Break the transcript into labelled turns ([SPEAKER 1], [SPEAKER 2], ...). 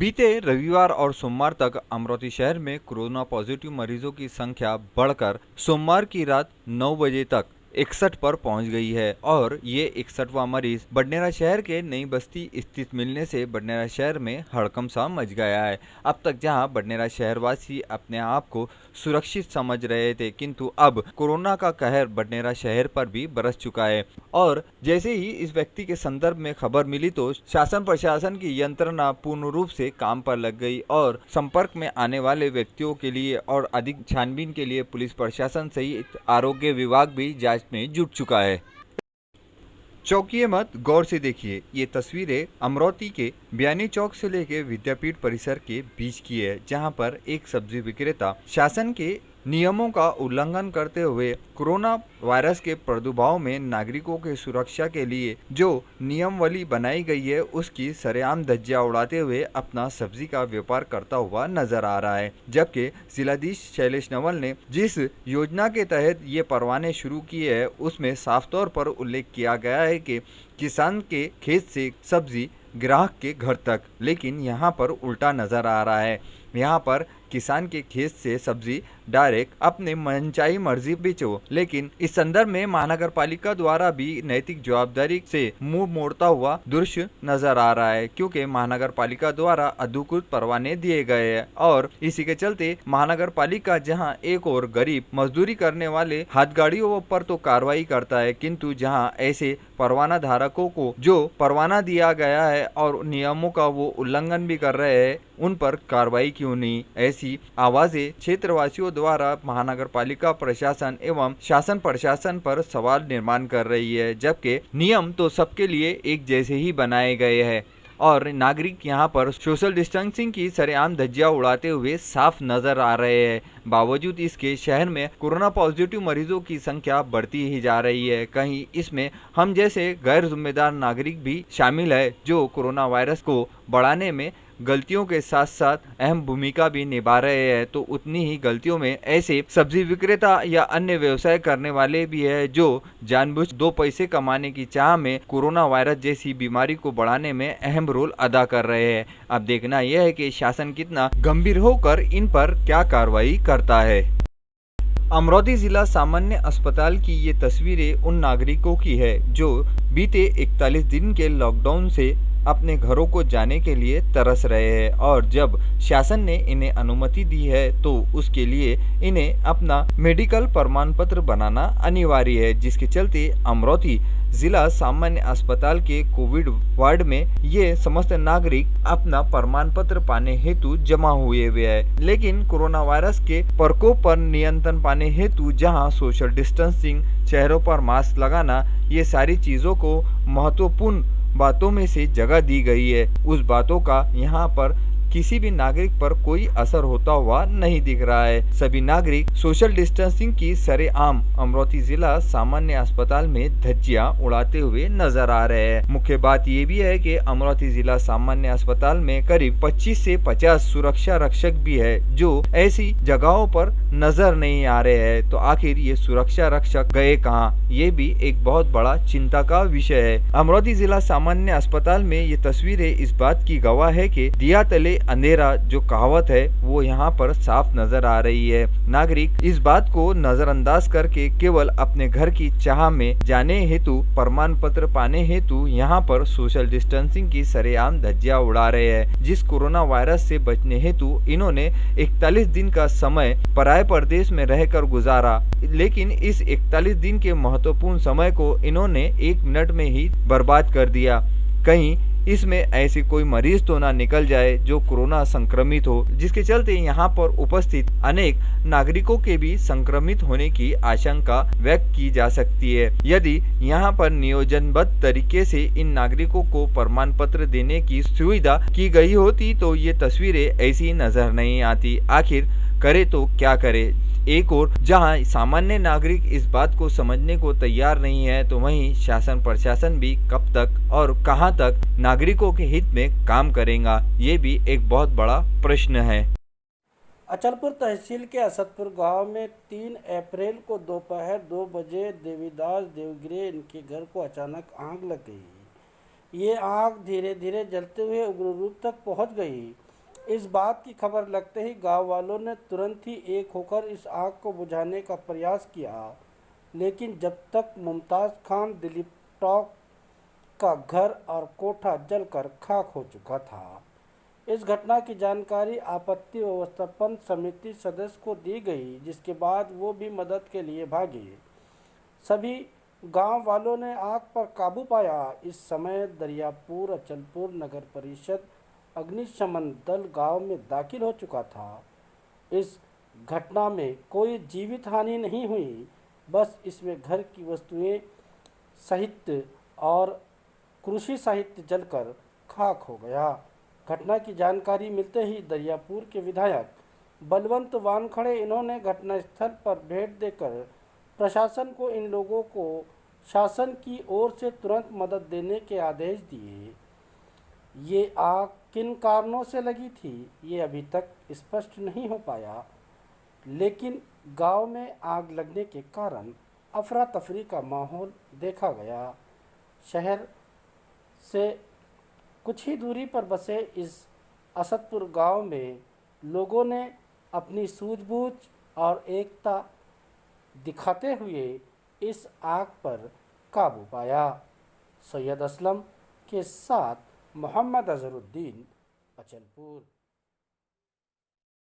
[SPEAKER 1] बीते रविवार और सोमवार तक अमरावती शहर में कोरोना पॉजिटिव मरीजों की संख्या बढ़कर सोमवार की रात 9 बजे तक 61 पर पहुंच गई है और ये 61वां मरीज बडनेरा शहर के नई बस्ती स्थित मिलने से बडनेरा शहर में हड़कंप सा मच गया है। अब तक जहां बडनेरा शहरवासी अपने आप को सुरक्षित समझ रहे थे, किंतु अब कोरोना का कहर बडनेरा शहर पर भी बरस चुका है। और जैसे ही इस व्यक्ति के संदर्भ में खबर मिली तो शासन प्रशासन की यंत्रणा पूर्ण रूप से काम पर लग गई और संपर्क में आने वाले व्यक्तियों के लिए और अधिक छानबीन के लिए पुलिस प्रशासन सहित आरोग्य विभाग भी जांच में जुट चुका है। चौंकिए मत, गौर से देखिए। ये तस्वीरें अमरावती के बयानी चौक से लेकर विद्यापीठ परिसर के बीच की है, जहां पर एक सब्जी विक्रेता शासन के नियमों का उल्लंघन करते हुए कोरोना वायरस के प्रादुर्भाव में नागरिकों की सुरक्षा के लिए जो नियमावली बनाई गई है उसकी सरेआम धज्जियां उड़ाते हुए अपना सब्जी का व्यापार करता हुआ नजर आ रहा है। जबकि जिलाधीश शैलेश नवल ने जिस योजना के तहत ये परवाने शुरू किए हैं उसमें साफ तौर पर उल्लेख किया गया है कि किसान के खेत से सब्जी ग्राहक के घर तक, लेकिन यहाँ पर उल्टा नजर आ रहा है। यहाँ पर किसान के खेत से सब्जी डायरेक्ट अपने मनचाही मर्जी बेचो, लेकिन इस संदर्भ में महानगर पालिका द्वारा भी नैतिक जवाबदारी से मुंह मोड़ता हुआ दृश्य नजर आ रहा है, क्योंकि महानगर पालिका द्वारा अधिकृत परवाने दिए गए हैं और इसी के चलते महानगर पालिका जहां एक और गरीब मजदूरी करने वाले हाथगाड़ियों पर तो कार्रवाई करता है, किंतु जहां ऐसे परवाना धारकों को जो परवाना दिया गया है और नियमों का वो उल्लंघन भी कर रहे हैं उन पर कार्रवाई क्यों नहीं। ऐसी आवाजें क्षेत्रवासियों द्वारा महानगर पालिका प्रशासन एवं शासन प्रशासन पर सवाल निर्माण कर रही है, जबकि नियम तो सबके लिए एक जैसे ही बनाए गए हैं और नागरिक यहां पर सोशल डिस्टेंसिंग की सरेआम धज्जियां उड़ाते हुए साफ नजर आ रहे हैं। बावजूद इसके शहर में कोरोना पॉजिटिव मरीजों की संख्या बढ़ती ही जा रही है। कहीं इसमें हम जैसे गैर जिम्मेदार नागरिक भी शामिल है जो कोरोना वायरस को बढ़ाने में गलतियों के साथ साथ अहम भूमिका भी निभा रहे हैं, तो उतनी ही गलतियों में ऐसे सब्जी विक्रेता या अन्य व्यवसाय करने वाले भी है जो जानबूझ दो पैसे कमाने की चाह में कोरोना वायरस जैसी बीमारी को बढ़ाने में अहम रोल अदा कर रहे हैं। अब देखना यह है कि शासन कितना गंभीर होकर इन पर क्या कार्रवाई करता है। अमरावती जिला सामान्य अस्पताल की ये तस्वीरें उन नागरिकों की है जो बीते 41 दिन के लॉकडाउन से अपने घरों को जाने के लिए तरस रहे हैं और जब शासन ने इन्हें अनुमति दी है तो उसके लिए इन्हें अपना मेडिकल प्रमाण पत्र बनाना अनिवार्य है, जिसके चलते अमरावती जिला सामान्य अस्पताल के कोविड वार्ड में ये समस्त नागरिक अपना प्रमाण पत्र पाने हेतु जमा हुए हैं। लेकिन कोरोना वायरस के प्रकोप पर नियंत्रण पाने हेतु जहां सोशल डिस्टेंसिंग, चेहरों पर मास्क लगाना, ये सारी चीजों को महत्वपूर्ण बातों में से जगह दी गई है, उस बातों का यहाँ पर किसी भी नागरिक पर कोई असर होता हुआ नहीं दिख रहा है। सभी नागरिक सोशल डिस्टेंसिंग की सरेआम अमरावती जिला सामान्य अस्पताल में धज्जियां उड़ाते हुए नजर आ रहे हैं। मुख्य बात ये भी है कि अमरावती जिला सामान्य अस्पताल में करीब 25 से 50 सुरक्षा रक्षक भी है जो ऐसी जगहों पर नजर नहीं आ रहे हैं, तो आखिर ये सुरक्षा रक्षक गए कहाँ, ये भी एक बहुत बड़ा चिंता का विषय है। अमरावती जिला सामान्य अस्पताल में ये तस्वीरें इस बात की गवाह है कि दिया तले अंधेरा जो कहावत है वो यहाँ पर साफ नजर आ रही है। नागरिक इस बात को नजरअंदाज करके केवल अपने घर की चाह में जाने हेतु, प्रमाण पत्र पाने हेतु यहाँ पर सोशल डिस्टेंसिंग की सरेआम धज्जियां उड़ा रहे हैं। जिस कोरोना वायरस से बचने हेतु इन्होंने 41 दिन का समय पराये प्रदेश में रहकर गुजारा, लेकिन इस 41 दिन के महत्वपूर्ण समय को इन्होंने 1 मिनट में ही बर्बाद कर दिया। कहीं इसमें ऐसी कोई मरीज तो ना निकल जाए जो कोरोना संक्रमित हो, जिसके चलते यहाँ पर उपस्थित अनेक नागरिकों के भी संक्रमित होने की आशंका व्यक्त की जा सकती है। यदि यहाँ पर नियोजनबद्ध तरीके से इन नागरिकों को प्रमाण पत्र देने की सुविधा की गई होती तो ये तस्वीरें ऐसी नजर नहीं आती। आखिर करे तो क्या करे। एक और जहां सामान्य नागरिक इस बात को समझने को तैयार नहीं है, तो वहीं शासन प्रशासन भी कब तक और कहां तक नागरिकों के हित में काम करेगा, ये भी एक बहुत बड़ा प्रश्न है।
[SPEAKER 2] अचलपुर तहसील के असदपुर गांव में 3 अप्रैल को दोपहर 2 बजे देवीदास देवगिरे इनके घर को अचानक आग लग गई। ये आग धीरे धीरे जलते हुए उग्र रूप तक पहुंच गई। इस बात की खबर लगते ही गांव वालों ने तुरंत ही एक होकर इस आग को बुझाने का प्रयास किया, लेकिन जब तक मुमताज़ खान दिलीप टॉक का घर और कोठा जलकर खाक हो चुका था। इस घटना की जानकारी आपत्ति व्यवस्थापन समिति सदस्य को दी गई, जिसके बाद वो भी मदद के लिए भागे। सभी गांव वालों ने आग पर काबू पाया। इस समय दरियापुर अचलपुर नगर परिषद अग्निशमन दल गांव में दाखिल हो चुका था। इस घटना में कोई जीवित हानि नहीं हुई, बस इसमें घर की वस्तुएं साहित्य और कृषि साहित्य जलकर खाक हो गया। घटना की जानकारी मिलते ही दरियापुर के विधायक बलवंत वानखड़े इन्होंने घटनास्थल पर भेंट देकर प्रशासन को इन लोगों को शासन की ओर से तुरंत मदद देने के आदेश दिए। ये आग किन कारणों से लगी थी, ये अभी तक स्पष्ट नहीं हो पाया, लेकिन गांव में आग लगने के कारण अफरा तफरी का माहौल देखा गया। शहर से कुछ ही दूरी पर बसे इस असदपुर गांव में लोगों ने अपनी सूझबूझ और एकता दिखाते हुए इस आग पर काबू पाया। सैयद असलम के साथ मोहम्मद अजहरुद्दीन, अचलपुर।